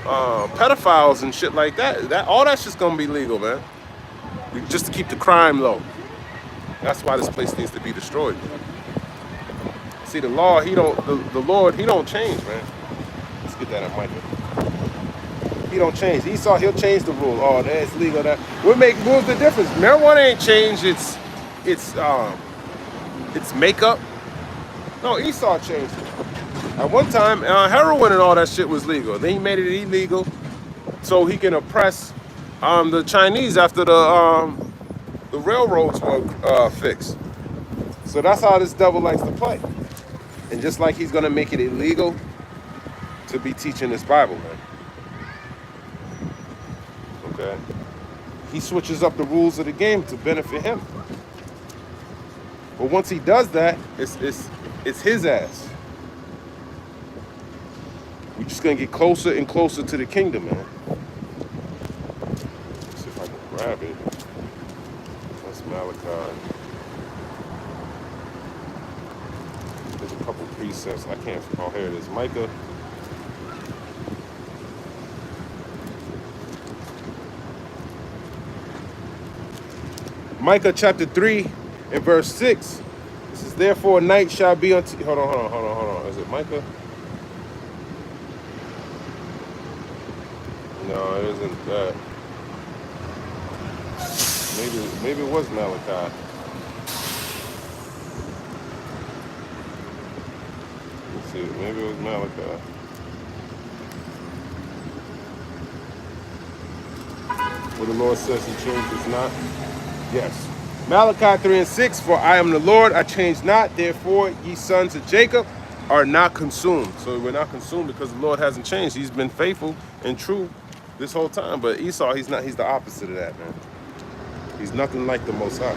pedophiles and shit like that. All that shit's gonna be legal, man. Just to keep the crime low. That's why this place needs to be destroyed. See, the law, the Lord, he don't change, man. Let's get that up, Michael. He don't change. Esau, he'll change the rule. Oh, that's legal. What's the difference? Marijuana ain't changed its makeup. No, Esau changed it. At one time, heroin and all that shit was legal. Then he made it illegal so he can oppress the Chinese after the railroads were fixed. So that's how this devil likes to play. And just like he's gonna make it illegal to be teaching this Bible, man. Okay? He switches up the rules of the game to benefit him. But once he does that, it's his ass. We're just gonna get closer and closer to the kingdom, man. Let's see if I can grab it. That's Malachi. There's a couple precepts. I can't. Oh, here it is. Micah. Micah chapter 3 and verse 6. It says, therefore night shall be unto... Hold on. Is it Micah? No, it isn't that. Maybe it was Malachi. Let's see. Maybe it was Malachi. Where the Lord says he changes not. Yes. Malachi 3 and 6, for I am the Lord, I change not, therefore ye sons of Jacob are not consumed. So we're not consumed because the Lord hasn't changed. He's been faithful and true this whole time. But Esau, he's not. He's the opposite of that, man. He's nothing like the Most High.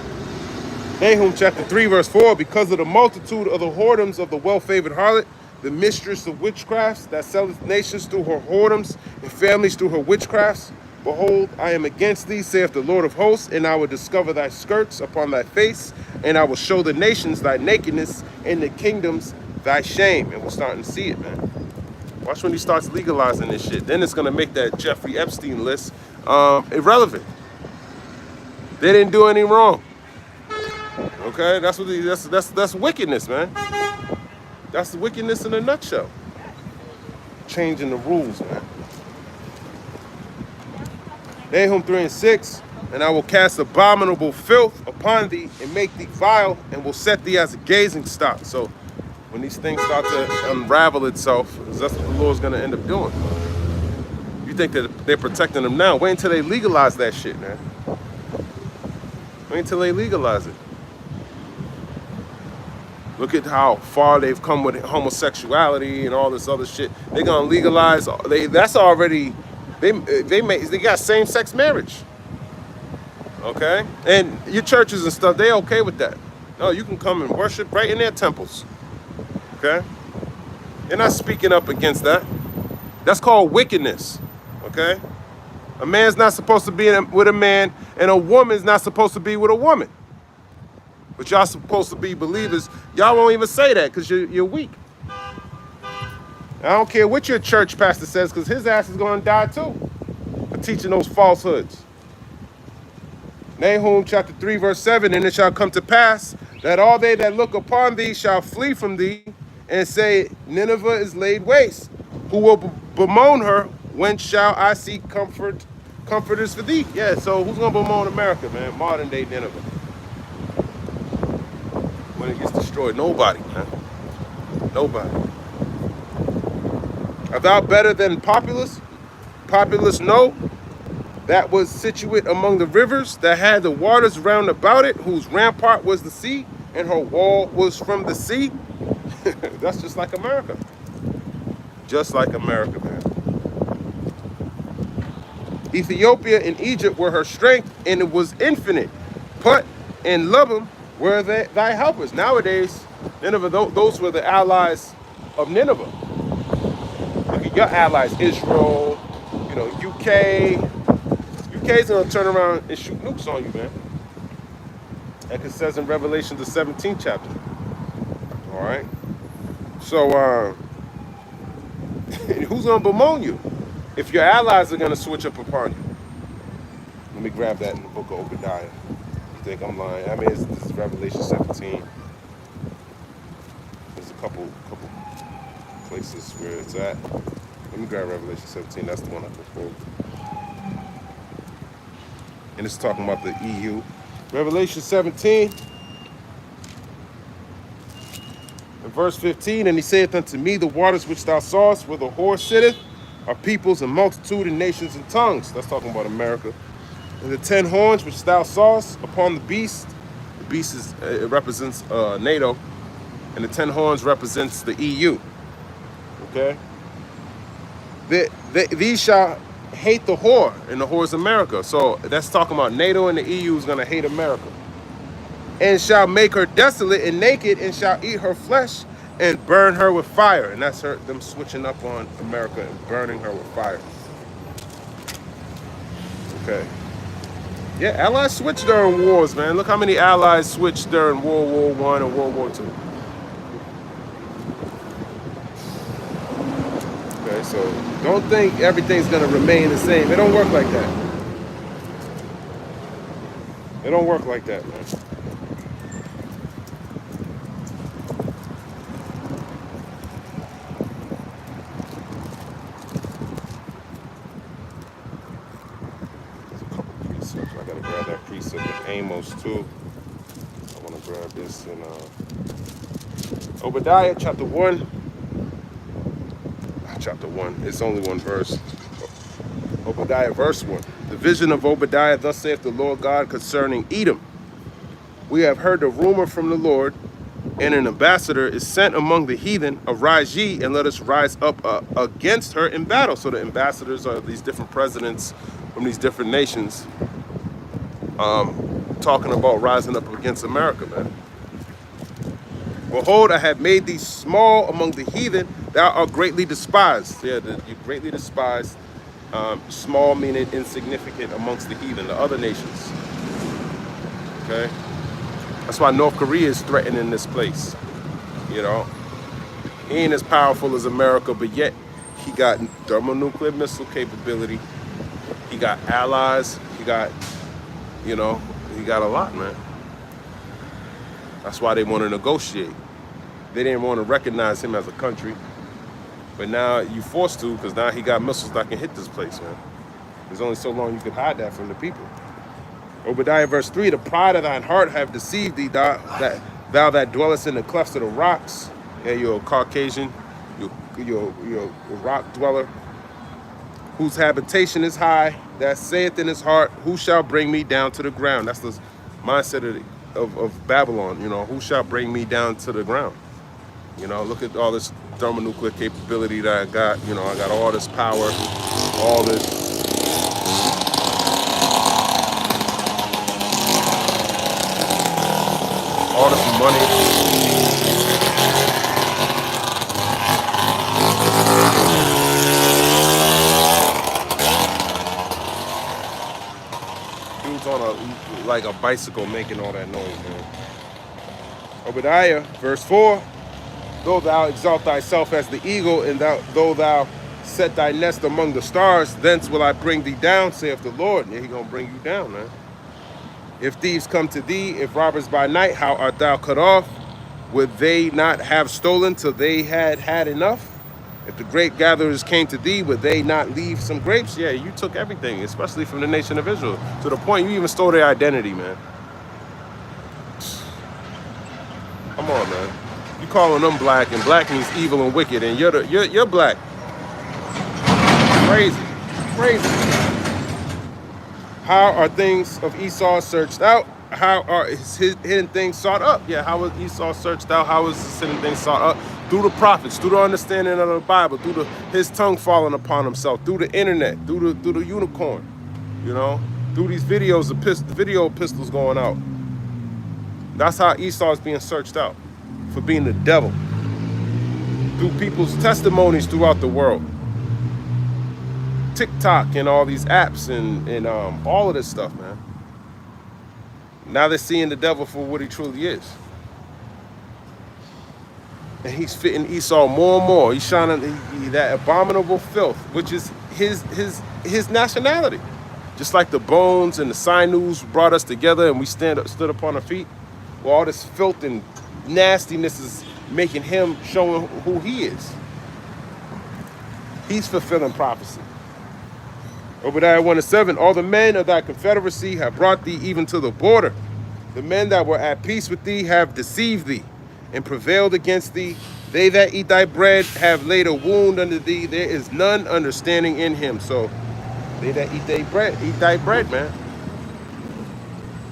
Nahum chapter 3 verse 4, because of the multitude of the whoredoms of the well-favored harlot, the mistress of witchcrafts that selleth nations through her whoredoms and families through her witchcrafts, behold, I am against thee, saith the Lord of hosts, and I will discover thy skirts upon thy face, and I will show the nations thy nakedness, and the kingdoms thy shame. And we're starting to see it, man. Watch when he starts legalizing this shit. Then it's going to make that Jeffrey Epstein list irrelevant. They didn't do any wrong. Okay? Okay, that's what that's wickedness, man. That's wickedness in a nutshell. Changing the rules, man. Nahum 3 and 6, and I will cast abominable filth upon thee and make thee vile and will set thee as a gazing stock. So when these things start to unravel itself, that's what the Lord's going to end up doing. You think that they're protecting them now. Wait until they legalize that shit, man. Wait until they legalize it. Look at how far they've come with homosexuality and all this other shit. They're gonna legalize. That's already. They got same-sex marriage. Okay, and your churches and stuff, they okay with that. No, you can come and worship right in their temples. Okay, they're not speaking up against that. That's called wickedness. Okay, a man's not supposed to be with a man, and a woman's not supposed to be with a woman. But y'all supposed to be believers. Y'all won't even say that because you're weak. I don't care what your church pastor says because his ass is going to die too for teaching those falsehoods. Nahum chapter 3 verse 7, and it shall come to pass that all they that look upon thee shall flee from thee and say, Nineveh is laid waste. Who will bemoan her? When shall I see comforters for thee? Yeah, so who's going to bemoan America, man? Modern day Nineveh. When it gets destroyed, nobody, man. Nobody. Art thou better than Populus? Populus, no. That was situate among the rivers, that had the waters round about it, whose rampart was the sea, and her wall was from the sea. That's just like America. Just like America, man. Ethiopia and Egypt were her strength, and it was infinite. Put and Lubim were thy helpers. Nowadays, Nineveh, those were the allies of Nineveh. Look at your allies, Israel, UK. UK's gonna turn around and shoot nukes on you, man. Like it says in Revelation, the 17th chapter. All right. So, who's gonna bemoan you if your allies are gonna switch up upon you? Let me grab that in the book of Obadiah. You think I'm lying? I mean, this is Revelation 17. There's a couple places where it's at. Let me grab Revelation 17. That's the one I prefer. And it's talking about the EU. Revelation 17, and verse 15, and he saith unto me, the waters which thou sawest, where the whore sitteth, are peoples and multitude and nations and tongues. That's talking about America. And the 10 horns which thou sawest upon the beast it represents NATO, and the 10 horns represents the EU. Okay? These shall hate the whore, and the whore is America. So that's talking about NATO, and the EU is going to hate America. And shall make her desolate and naked, and shall eat her flesh and burn her with fire. And that's them switching up on America and burning her with fire. Okay. Yeah, allies switch during wars, man. Look how many allies switched during World War I and World War II. Okay, so don't think everything's gonna remain the same. It don't work like that. It don't work like that, man. I gotta grab that precept in Amos too. I wanna grab this in Obadiah chapter 1. Chapter 1, it's only one verse. Obadiah verse 1. The vision of Obadiah, thus saith the Lord God concerning Edom. We have heard a rumor from the Lord, and an ambassador is sent among the heathen. Arise ye, and let us rise up against her in battle. So the ambassadors are these different presidents from these different nations talking about rising up against America, man. Behold, I have made thee small among the heathen. Thou art greatly despised. Yeah, you're greatly despised. Small meaning insignificant amongst the heathen, the other nations. Okay? That's why North Korea is threatening this place. You know? He ain't as powerful as America, but yet he got thermonuclear missile capability. He got allies. He got, he got a lot, man. That's why they want to negotiate. They didn't want to recognize him as a country. But now you forced to, because now he got missiles that can hit this place, man. There's only so long you can hide that from the people. Obadiah verse 3, the pride of thine heart have deceived thee, thou that dwellest in the clefts of the rocks. Yeah, you're a Caucasian, you're a rock dweller, whose habitation is high, that saith in his heart, who shall bring me down to the ground? That's the mindset of Babylon, you know, who shall bring me down to the ground? You know, look at all this thermonuclear capability that I got. You know, I got all this power, all this. All this money. Dude's on a bicycle making all that noise, man. Obadiah, verse 4. Though thou exalt thyself as the eagle, and though thou set thy nest among the stars, thence will I bring thee down, saith the Lord. Yeah, he gonna bring you down, man. If thieves come to thee, if robbers by night, how art thou cut off? Would they not have stolen till they had had enough? If the grape gatherers came to thee, would they not leave some grapes? Yeah, you took everything, especially from the nation of Israel, to the point you even stole their identity, man. Come on, man. You calling them black, and black means evil and wicked, and you're black. Crazy, crazy. How are things of Esau searched out? How are his hidden things sought up? Yeah, how was Esau searched out? How was his hidden things sought up? Through the prophets, through the understanding of the Bible, through his tongue falling upon himself, through the internet, through the unicorn, you know, through these videos, video pistols going out. That's how Esau is being searched out, for being the devil. Through people's testimonies throughout the world. TikTok and all these apps and all of this stuff, man. Now they're seeing the devil for what he truly is. And he's fitting Esau more and more. He's shining that abominable filth, which is his nationality. Just like the bones and the sinews brought us together and we stood upon our feet. Well, all this filth and nastiness is making him, showing who he is. He's fulfilling prophecy. Obadiah 1:7, all the men of thy confederacy have brought thee even to the border. The men that were at peace with thee have deceived thee and prevailed against thee. They that eat thy bread have laid a wound unto thee. There is none understanding in him. So they that eat thy bread, man.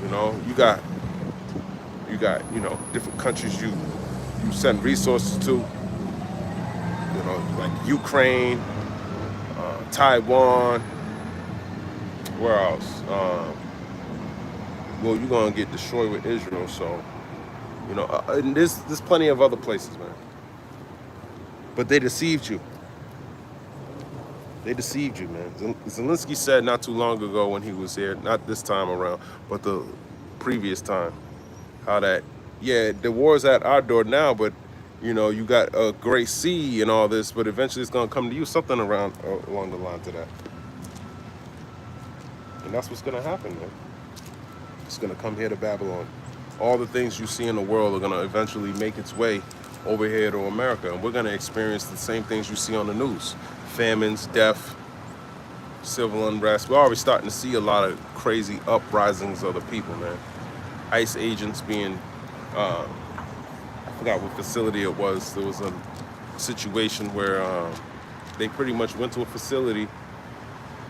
You know, you got, you know, different countries you send resources to. You know, like Ukraine, Taiwan. Where else? Well, you're gonna get destroyed with Israel, so you know. And there's plenty of other places, man. But they deceived you. They deceived you, man. Zelensky said not too long ago when he was here, not this time around, but the previous time, how that, yeah, the war's at our door now, but you know, you got a great sea and all this, but eventually it's gonna come to you, something along the line to that. And that's what's gonna happen, man. It's gonna come here to Babylon. All the things you see in the world are gonna eventually make its way over here to America. And we're gonna experience the same things you see on the news. Famines, death, civil unrest. We're already starting to see a lot of crazy uprisings of the people, man. ICE agents being, I forgot what facility it was. There was a situation where they pretty much went to a facility.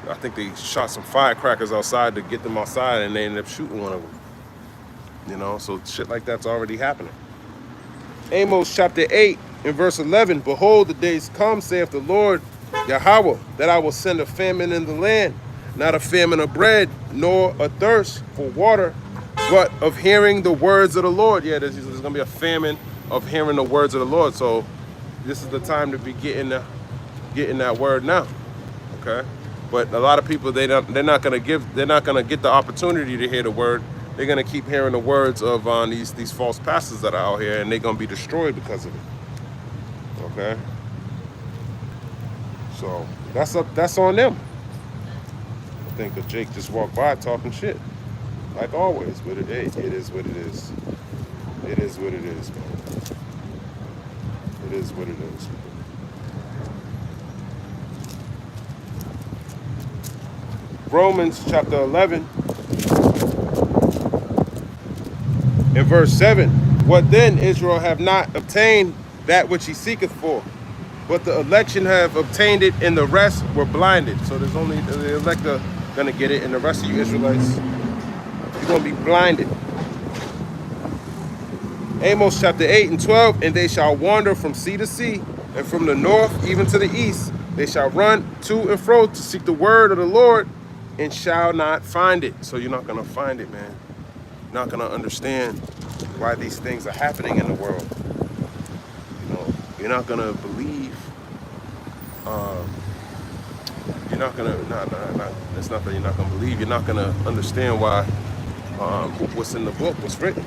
I think they shot some firecrackers outside to get them outside, and they ended up shooting one of them. You know, so shit like that's already happening. Amos chapter 8 and verse 11, behold, the days come, saith the Lord Yahweh, that I will send a famine in the land, not a famine of bread, nor a thirst for water, but of hearing the words of the Lord. Yeah, there's going to be a famine of hearing the words of the Lord. So this is the time to be getting that word now. Okay? But a lot of people, they're not going to get the opportunity to hear the word. They're going to keep hearing the words of these false pastors that are out here, and they're going to be destroyed because of it. Okay? So that's on them. I think that Jake just walked by talking shit, like always. But it is what it is. It is what it is, man. It is what it is. Romans chapter 11 and verse 7. What then? Israel have not obtained that which he seeketh for, but the election have obtained it, and the rest were blinded. So there's only the elect are gonna get it, and the rest of you Israelites, you're gonna be blinded. Amos chapter 8 and 12. And they shall wander from sea to sea, and from the north even to the east. They shall run to and fro to seek the word of the Lord, and shall not find it. So you're not gonna find it, man. You're not gonna understand why these things are happening in the world. You know, you're not gonna believe. You're not gonna. It's not that you're not gonna believe. You're not gonna understand why what's in the book, what's written.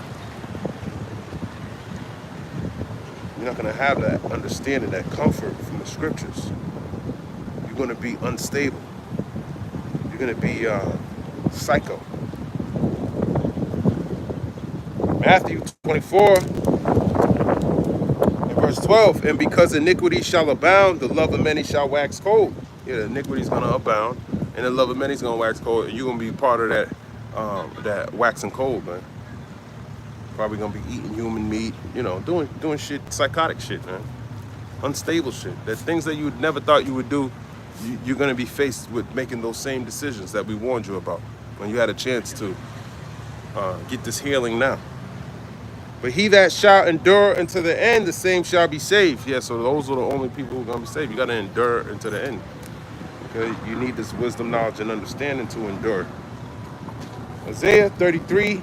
You're not gonna have that understanding, that comfort from the scriptures. You're gonna be unstable. You're gonna be psycho. Matthew 24 and verse 12. And because iniquity shall abound, the love of many shall wax cold. Yeah, iniquity is gonna abound, and the love of many is gonna wax cold, and you're gonna be part of that that waxing cold, man. Probably gonna be eating human meat, you know, doing shit, psychotic shit, man, unstable shit. That things that you never thought you would do, you're gonna be faced with making those same decisions that we warned you about when you had a chance to get this healing now. But he that shall endure unto the end, the same shall be saved. Yeah, so those are the only people who are gonna be saved. You gotta endure unto the end. Okay, you need this wisdom, knowledge, and understanding to endure. Isaiah 33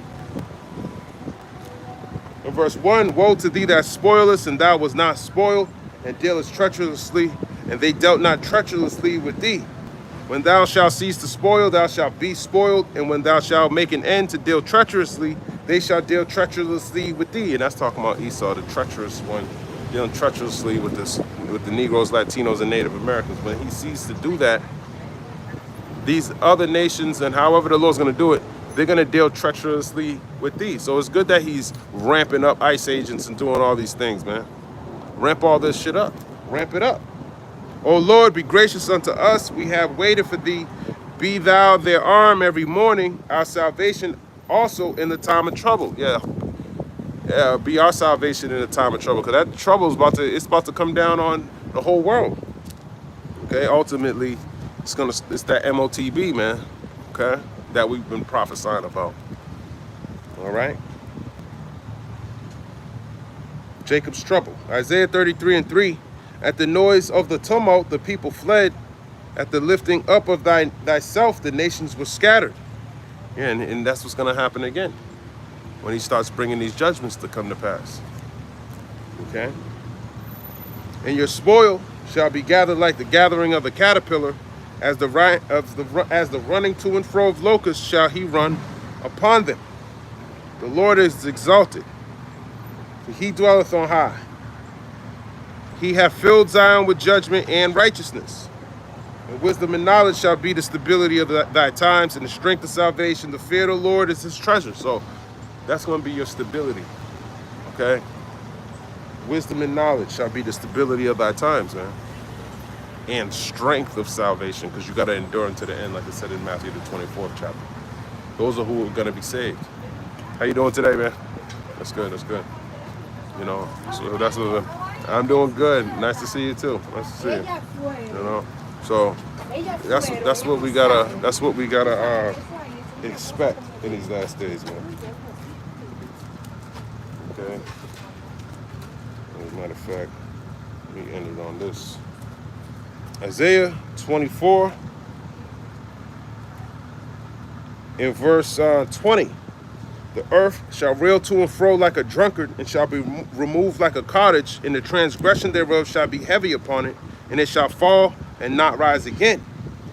and verse 1. Woe to thee that spoilest, and thou was not spoiled, and dealest treacherously, and they dealt not treacherously with thee. When thou shalt cease to spoil, thou shalt be spoiled, and when thou shalt make an end to deal treacherously, they shall deal treacherously with thee. And that's talking about Esau, the treacherous one, dealing treacherously with the Negroes, Latinos, and Native Americans. When he ceased to do that, these other nations, and however the Lord's going to do it, they're going to deal treacherously with thee. So it's good that he's ramping up ICE agents and doing all these things, man. Ramp all this shit up. Ramp it up. O Lord, be gracious unto us. We have waited for thee. Be thou their arm every morning, our salvation also in the time of trouble. Yeah, be our salvation in the time of trouble, because that trouble is about to come down on the whole world. Okay, ultimately, it's that MOTB, man. Okay, that we've been prophesying about. All right. Jacob's trouble. Isaiah 33 and 3. At the noise of the tumult, the people fled. At the lifting up of thyself, the nations were scattered. Yeah, and that's what's going to happen again when he starts bringing these judgments to come to pass. Okay? And your spoil shall be gathered like the gathering of the caterpillar, as the running to and fro of locusts shall he run upon them. The Lord is exalted, for he dwelleth on high. He hath filled Zion with judgment and righteousness. And wisdom and knowledge shall be the stability of thy times, and the strength of salvation. The fear of the Lord is his treasure. So that's going to be your stability. Okay? Wisdom and knowledge shall be the stability of thy times, man. And strength of salvation, because you got to endure unto the end, like it said in Matthew the 24th chapter. Those are who are going to be saved. How you doing today, man? That's good. That's good. You know, so that's what I'm doing good. Nice to see you too. Nice to see you. You know, so that's what we gotta expect in these last days, man. Okay. As a matter of fact, let me end it on this. Isaiah 24 in verse 20. The earth shall reel to and fro like a drunkard, and shall be removed like a cottage, and the transgression thereof shall be heavy upon it, and it shall fall and not rise again.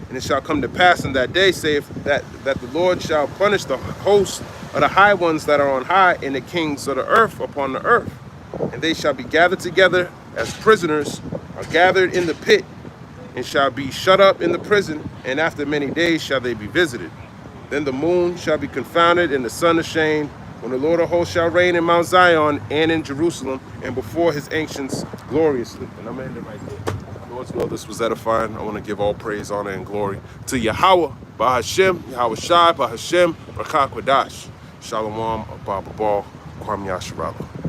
And it shall come to pass in that day, saith that the Lord shall punish the host of the high ones that are on high, and the kings of the earth upon the earth. And they shall be gathered together as prisoners are gathered in the pit, and shall be shut up in the prison, and after many days shall they be visited. Then the moon shall be confounded, and the sun ashamed, when the Lord of hosts shall reign in Mount Zion and in Jerusalem, and before his ancients gloriously. And I'm ending right there. Lord's will, this was edifying. I want to give all praise, honor, and glory to Yahweh, Bahashem, Yahweh Shai, Bahashem, Rakah Kwadash, Shalom, Abba Babal, Kwam Yasharala.